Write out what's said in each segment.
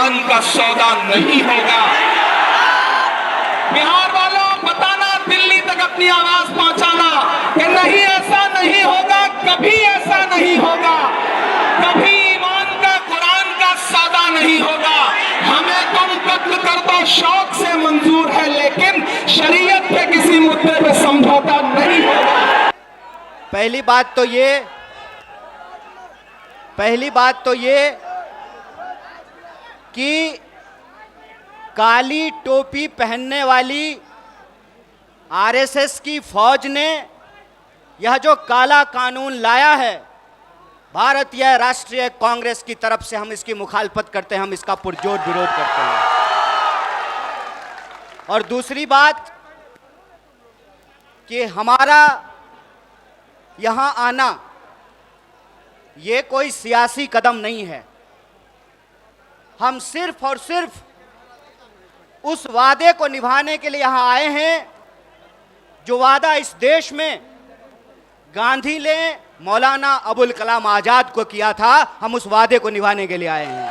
कुरान का सौदा नहीं होगा। बिहार वालों, बताना, दिल्ली तक अपनी आवाज पहुंचाना कि नहीं, ऐसा नहीं होगा, कभी ऐसा नहीं होगा, कभी ईमान का कुरान का सौदा नहीं होगा। हमें तुम कत्ल कर दो, शौक से मंजूर है, लेकिन शरीयत पे किसी मुद्दे पे समझौता नहीं होगा। पहली बात तो ये कि काली टोपी पहनने वाली आरएसएस की फौज ने यह जो काला कानून लाया है, भारतीय राष्ट्रीय कांग्रेस की तरफ से हम इसकी मुखालफत करते हैं, हम इसका पुरजोर विरोध करते हैं। और दूसरी बात कि हमारा यहां आना ये कोई सियासी कदम नहीं है। हम सिर्फ और सिर्फ उस वादे को निभाने के लिए यहां आए हैं जो वादा इस देश में गांधी ने मौलाना अबुल कलाम आजाद को किया था। हम उस वादे को निभाने के लिए आए हैं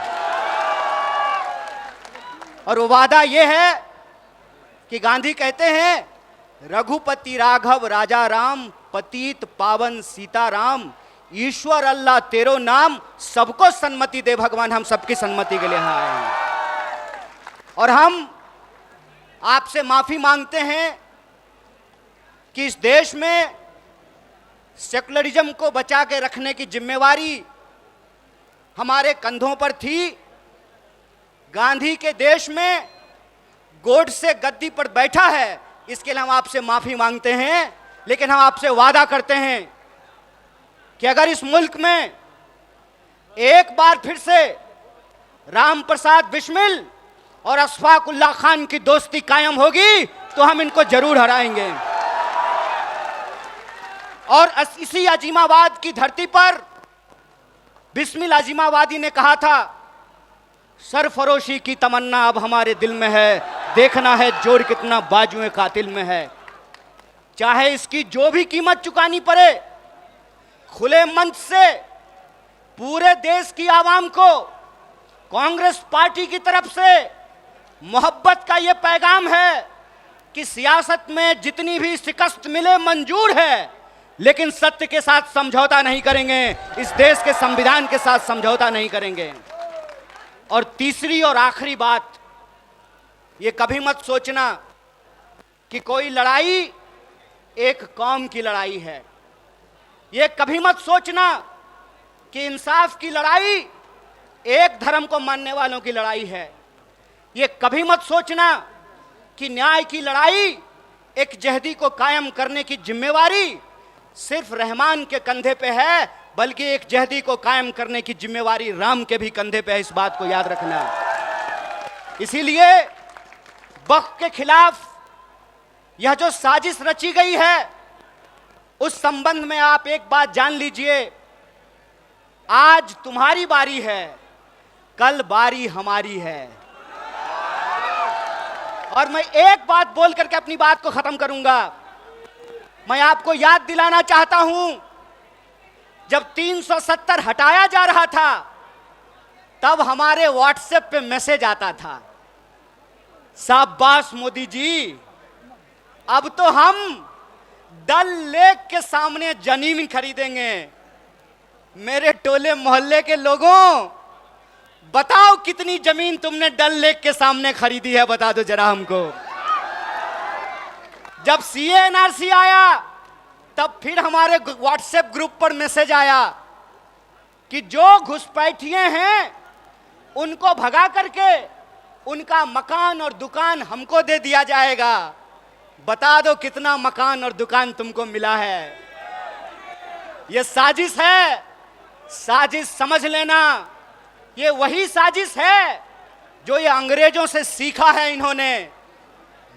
और वो वादा ये है कि गांधी कहते हैं, रघुपति राघव राजा राम, पतित पावन सीताराम, ईश्वर अल्लाह तेरो नाम, सबको सन्मति दे भगवान। हम सबकी सन्मति के लिए यहां आए हैं और हम आपसे माफी मांगते हैं कि इस देश में सेकुलरिज्म को बचा के रखने की जिम्मेवारी हमारे कंधों पर थी। गांधी के देश में गोडसे गद्दी पर बैठा है, इसके लिए हम आपसे माफी मांगते हैं, लेकिन हम आपसे वादा करते हैं कि अगर इस मुल्क में एक बार फिर से राम प्रसाद बिस्मिल और अशफाक उल्लाह खान की दोस्ती कायम होगी तो हम इनको जरूर हराएंगे। और इसी अजीमाबाद की धरती पर बिस्मिल अजीमाबादी ने कहा था, सरफरोशी की तमन्ना अब हमारे दिल में है, देखना है जोर कितना बाजुए कातिल में है। चाहे इसकी जो भी कीमत चुकानी पड़े, खुले मंच से पूरे देश की आवाम को कांग्रेस पार्टी की तरफ से मोहब्बत का यह पैगाम है कि सियासत में जितनी भी शिकस्त मिले मंजूर है, लेकिन सत्य के साथ समझौता नहीं करेंगे, इस देश के संविधान के साथ समझौता नहीं करेंगे। और तीसरी और आखिरी बात, ये कभी मत सोचना कि कोई लड़ाई एक कौम की लड़ाई है। ये कभी मत सोचना कि इंसाफ की लड़ाई एक धर्म को मानने वालों की लड़ाई है। ये कभी मत सोचना कि न्याय की लड़ाई एक जहदी को कायम करने की जिम्मेवारी सिर्फ रहमान के कंधे पे है, बल्कि एक जहदी को कायम करने की जिम्मेवारी राम के भी कंधे पे है। इस बात को याद रखना। इसीलिए वक्फ के खिलाफ यह जो साजिश रची गई है, उस संबंध में आप एक बात जान लीजिए, आज तुम्हारी बारी है, कल बारी हमारी है। और मैं एक बात बोल करके अपनी बात को खत्म करूंगा। मैं आपको याद दिलाना चाहता हूं, जब 370 हटाया जा रहा था, तब हमारे व्हाट्सएप पे मैसेज आता था, शाबाश मोदी जी, अब तो हम डल लेक के सामने जमीन खरीदेंगे। मेरे टोले मोहल्ले के लोगों, बताओ कितनी जमीन तुमने डल लेक के सामने खरीदी है, बता दो जरा हमको। जब सीए एनआरसी आया, तब फिर हमारे व्हाट्सएप ग्रुप पर मैसेज आया कि जो घुसपैठिए हैं उनको भगा करके उनका मकान और दुकान हमको दे दिया जाएगा। बता दो कितना मकान और दुकान तुमको मिला है। यह साजिश है, साजिश समझ लेना। ये वही साजिश है जो ये अंग्रेजों से सीखा है इन्होंने।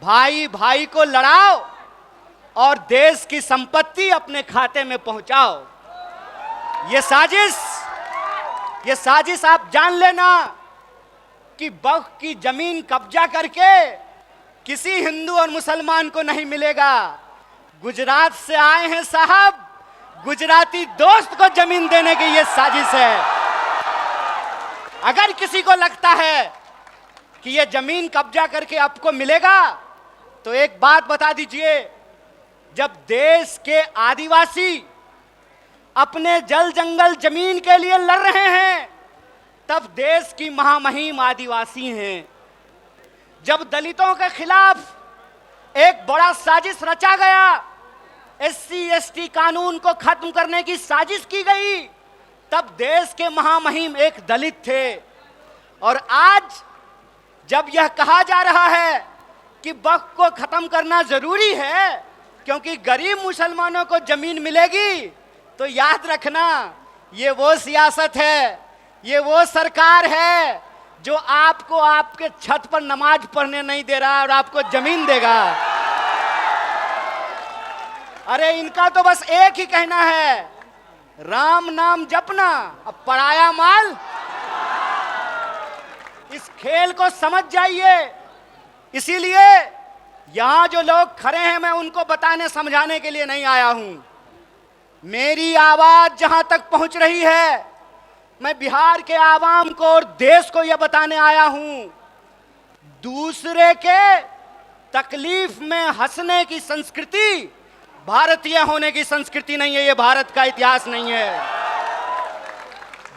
भाई भाई को लड़ाओ और देश की संपत्ति अपने खाते में पहुंचाओ। ये साजिश आप जान लेना कि वक्फ की जमीन कब्जा करके किसी हिंदू और मुसलमान को नहीं मिलेगा। गुजरात से आए हैं साहब, गुजराती दोस्त को जमीन देने की ये साजिश है। अगर किसी को लगता है कि ये जमीन कब्जा करके आपको मिलेगा, तो एक बात बता दीजिए, जब देश के आदिवासी अपने जल जंगल जमीन के लिए लड़ रहे हैं, तब देश की महामहिम आदिवासी हैं। जब दलितों के खिलाफ एक बड़ा साजिश रचा गया, एससी एसटी कानून को खत्म करने की साजिश की गई, तब देश के महामहिम एक दलित थे। और आज जब यह कहा जा रहा है कि वक्फ को खत्म करना जरूरी है क्योंकि गरीब मुसलमानों को जमीन मिलेगी, तो याद रखना, ये वो सियासत है, ये वो सरकार है जो आपको आपके छत पर नमाज पढ़ने नहीं दे रहा और आपको जमीन देगा। अरे इनका तो बस एक ही कहना है, राम नाम जपना, अब पराया माल। इस खेल को समझ जाइए। इसीलिए यहां जो लोग खड़े हैं, मैं उनको बताने समझाने के लिए नहीं आया हूं। मेरी आवाज जहां तक पहुंच रही है, मैं बिहार के आवाम को और देश को यह बताने आया हूं, दूसरे के तकलीफ में हंसने की संस्कृति भारतीय होने की संस्कृति नहीं है। यह भारत का इतिहास नहीं है।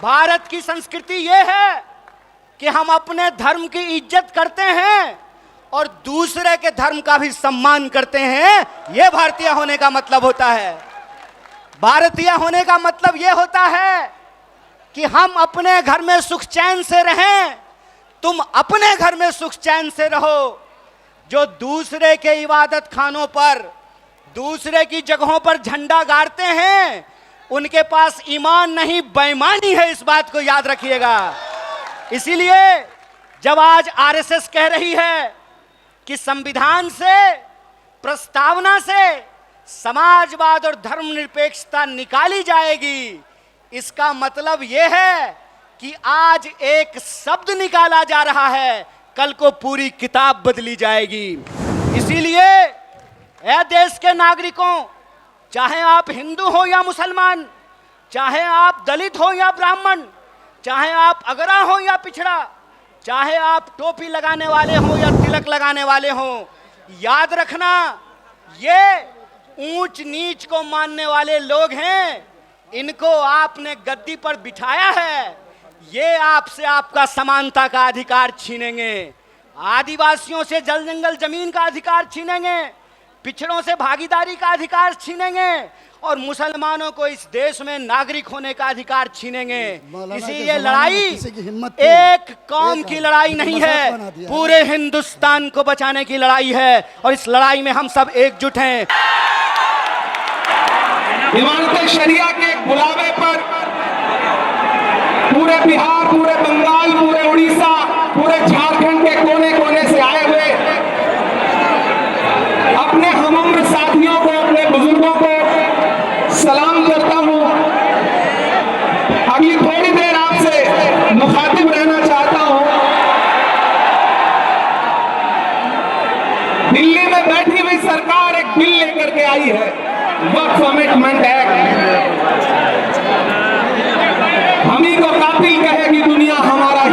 भारत की संस्कृति यह है कि हम अपने धर्म की इज्जत करते हैं और दूसरे के धर्म का भी सम्मान करते हैं। यह भारतीय होने का मतलब होता है। भारतीय होने का मतलब यह होता है कि हम अपने घर में सुख चैन से रहें, तुम अपने घर में सुख चैन से रहो। जो दूसरे के इबादत खानों पर, दूसरे की जगहों पर झंडा गाड़ते हैं, उनके पास ईमान नहीं बेईमानी है। इस बात को याद रखिएगा। इसीलिए जब आज आरएसएस कह रही है कि संविधान से, प्रस्तावना से समाजवाद और धर्मनिरपेक्षता निकाली जाएगी, इसका मतलब यह है कि आज एक शब्द निकाला जा रहा है, कल को पूरी किताब बदली जाएगी। इसीलिए ऐ देश के नागरिकों, चाहे आप हिंदू हो या मुसलमान, चाहे आप दलित हो या ब्राह्मण, चाहे आप अगरा हो या पिछड़ा, चाहे आप टोपी लगाने वाले हो या तिलक लगाने वाले हो, याद रखना, ये ऊंच नीच को मानने वाले लोग हैं। इनको आपने गद्दी पर बिठाया है, ये आपसे आपका समानता का अधिकार छीनेंगे, आदिवासियों से जल जंगल जमीन का अधिकार छीनेंगे, पिछड़ों से भागीदारी का अधिकार छीनेंगे और मुसलमानों को इस देश में नागरिक होने का अधिकार छीनेंगे। इसी ये लड़ाई एक कौम की लड़ाई नहीं है, पूरे हिंदुस्तान को बचाने की लड़ाई है और इस लड़ाई में हम सब एकजुट हैं। इमारत शरिया के एक बुलावे पर पूरे बिहार, पूरे बंगाल, पूरे उड़ीसा, पूरे झारखंड के कोने कोने से आए हुए अपने हमउम्र साथियों को, अपने बुजुर्गों को सलाम करता हूं। अगली थोड़ी देर आपसे मुखातिब रहना चाहता हूं। दिल्ली में बैठी हुई सरकार एक बिल लेकर के आई है, वक्फ अमेंडमेंट एक्ट। हम ही को कातिल कहेगी दुनिया, हमारा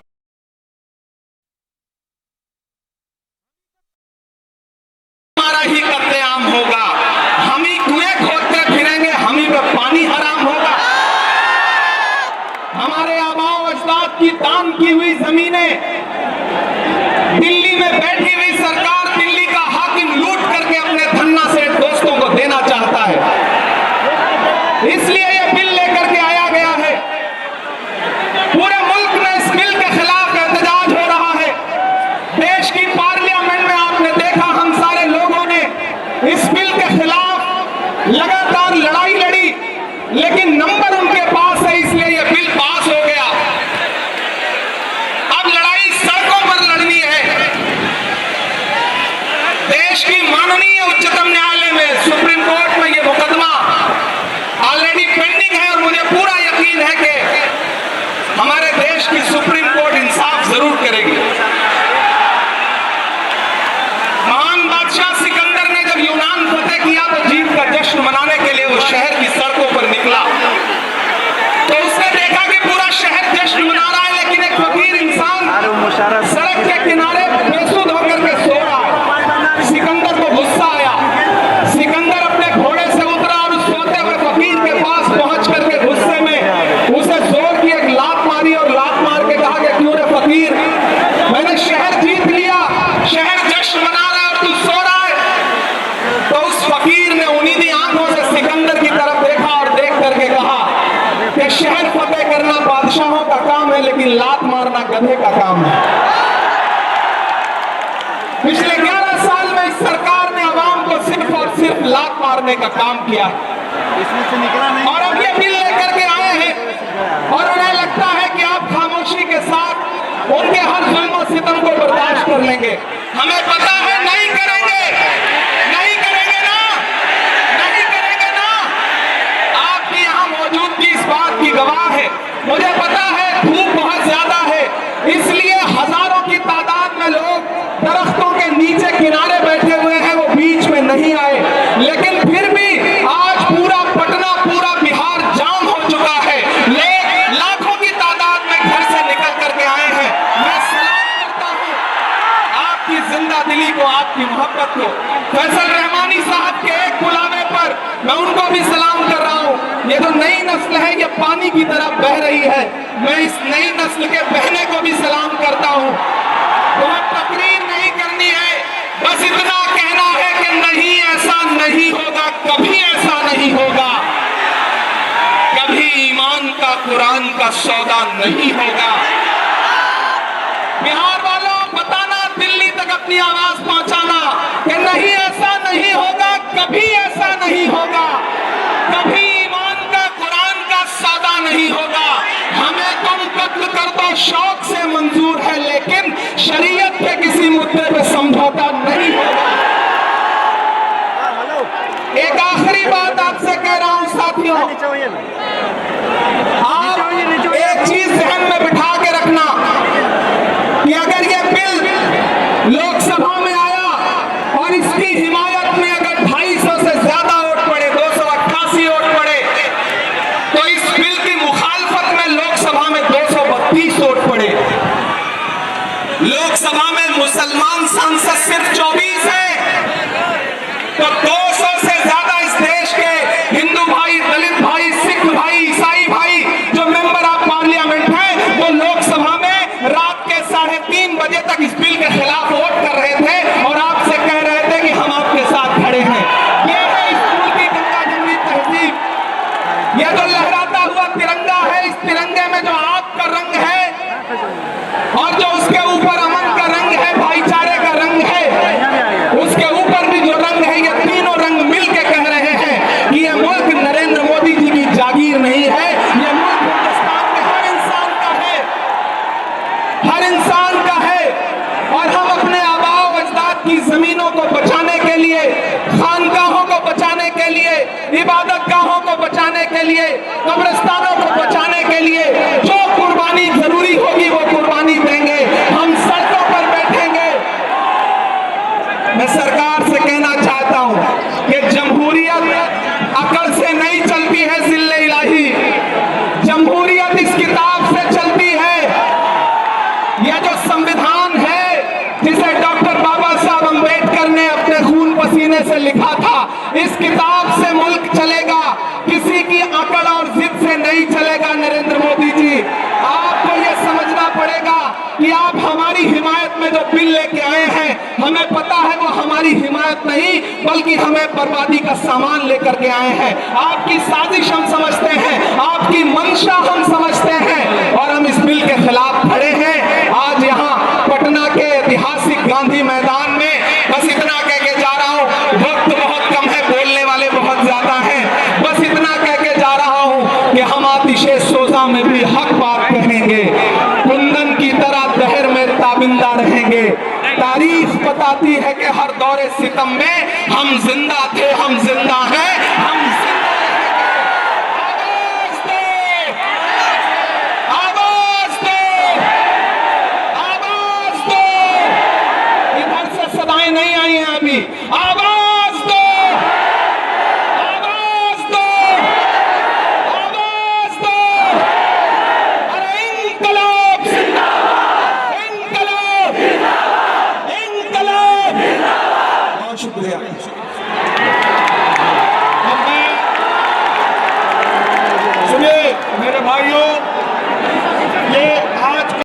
ही कत्लेआम होगा। हम ही कुएं खोदते फिरेंगे, हम ही पे पानी हराम होगा। हमारे आबाओ अजदाद की दान की हुई जमीनें दिल्ली में बैठी हुई सरकार, दिल्ली का हाकिम लूट करके अपने धन्ना से दोस्तों को देना चाहता है। इसलिए यह बिल लेकर के आया गया है। पूरे मुल्क में इस बिल के खिलाफ एहतजाज हो रहा है। देश की पार्लियामेंट में आपने देखा, हम सारे लोगों ने इस बिल के खिलाफ लगातार लड़ाई लड़ी, लेकिन नंबर उनके पास है, इसलिए यह बिल पास हो गया। अब लड़ाई सड़कों पर लड़नी है। देश की माननीय उच्चतम न्यायालय में, सुप्रीम कोर्ट में यह मुकदमा ऑलरेडी पेंडिंग है और मुझे पूरा यकीन है कि हमारे देश की सुप्रीम कोर्ट इंसाफ जरूर करेगी। महान बादशाह सिकंदर ने जब यूनान फतेह किया तो जीत का जश्न मनाने के लिए वो शहर की सड़कों पर निकला, तो उसने देखा कि पूरा शहर जश्न मना रहा है, लेकिन एक फकीर इंसान सड़क के किनारे करना गधे का काम है। पिछले 11 साल में इस सरकार ने आवाम को सिर्फ और सिर्फ लात मारने का काम किया है। इसमें से निकला नहीं। और अब ये बिल लेकर के आए हैं और उन्हें लगता है कि आप खामोशी के साथ उनके हर जुल्म और सितम को बर्दाश्त कर लेंगे। हमें पता है नहीं करेंगे, नहीं करेंगे ना, नहीं करेंगे ना। आपकी यहाँ मौजूदगी इस बात की गवाह है। मुझे पता है धूप बहुत ज्यादा है, इसलिए हजारों की तादाद में लोग दरख्तों के नीचे किनारे बैठे हुए हैं, वो बीच में नहीं आए। लेकिन फिर भी आज पूरा पटना, पूरा बिहार जाम हो चुका है। लोग लाखों की तादाद में घर से निकल करके आए हैं। मैं सलाम करता हूं आपकी जिंदा दिली को, आपकी मोहब्बत को। फैसल रहमानी साहब के एक बुलावे पर मैं उनको भी सलाम कर रहा हूं। ये जो नई नस्ल है ये पानी की तरह बह रही है। मैं इस नई नस्ल के बहने को भी सलाम करता हूं। बहुत तकरीर नहीं करनी है, बस इतना कहना है कि नहीं, ऐसा नहीं होगा, कभी ऐसा नहीं होगा, कभी ईमान का, कुरान का सौदा नहीं होगा। बिहार वालों, बताना, दिल्ली तक अपनी आवाज पहुंचाना कि नहीं, ऐसा नहीं होगा, कभी ऐसा नहीं होगा, कभी ईमान का, कुरान का सौदा नहीं होगा। हमें तुम कत्ल कर दो शौक से मंजूर है, लेकिन शरीयत के किसी मुद्दे पे समझौता नहीं होगा। एक आखिरी बात आपसे कह रहा हूं साथियों, आप एक चीज ध्यान में बिठा के रखना कि अगर ये बिल लोकसभा में आया और इसकी हिमायत में अगर 250 से ज्यादा वोट पड़े, 288 वोट पड़े, तो इस बिल की मुखालफत में लोकसभा में 232 वोट पड़े। लोकसभा में मुसलमान सांसद सिर्फ 24 है, तो 200 से ज्यादा इस देश के हिंदू भाई, दलित भाई, सिख भाई, ईसाई भाई जो मेंबर ऑफ पार्लियामेंट हैं, वो लोकसभा में रात के 3:30 बजे तक इस बिल के खिलाफ वोट कर रहे थे और आपसे कह रहे थे कि हम आपके साथ खड़े हैं। ये है स्कूल की गंगा जमनी तहजीब। ये जो लहराता हुआ तिरंगा है, इस तिरंगे में जो आग का रंग है और जो उसके ऊपर अमन का रंग है, भाईचारे का रंग है, उसके ऊपर भी जो रंग है, ये तीनों रंग मिलके कह रहे हैं कि ये मुल्क नरेंद्र मोदी जी की जागीर नहीं है, ये मुल्क हिंदुस्तान के हर इंसान का है, हर इंसान का है। और हम अपने आबाओ अजदाद की जमीनों को बचाने के लिए, खानकाहों को बचाने के लिए, इबादत गाहों को बचाने के लिए, कब्रिस्तानों को बचाने के लिए जो कुर्बानी जरूरी होगी वो कुर्बानी देंगे। हम सड़कों पर बैठेंगे। मैं सरकार से कहना चाहता हूं कि जमहूरियत अकड़ से नहीं चलती है, जिल्ले इलाही, जमहूरियत इस किताब से चलती है। यह जो संविधान है जिसे डॉक्टर बाबा साहब अंबेडकर ने अपने खून पसीने से लिखा था, इस किताब से मुल्क चलेगा, किसी की अकड़ और जिद से नहीं चलेगा। नरेंद्र मोदी जी, आपको यह समझना पड़ेगा कि आप हमारी हिमायत में जो बिल लेके आए हैं, हमें पता है वो हमारी हिमायत नहीं बल्कि हमें बर्बादी का सामान लेकर के आए हैं। आपकी साजिश हम समझते हैं, आपकी मंशा हम समझते हैं और हम इस बिल के खिलाफ खड़े हैं। आज यहाँ पटना के ऐतिहासिक गांधी मैदान में बस इतना कह के जा रहा हूँ, वक्त बहुत कम है, बोलने वाले बहुत ज्यादा हैं, बस इतना कह के जा रहा हूँ कि हम आतिशे सोजा में भी हक बात कहेंगे, कुंदन की तरह दहर में ताबिंदा रहेंगे। तारीख बताती है कि हर दौरे सितम में हम जिंदा थे, हम जिंदा हैं, हम जिंदा रहेंगे। आवाज दो, आवाज दो, आवाज दो। इधर से सदाएं नहीं आई हैं अभी।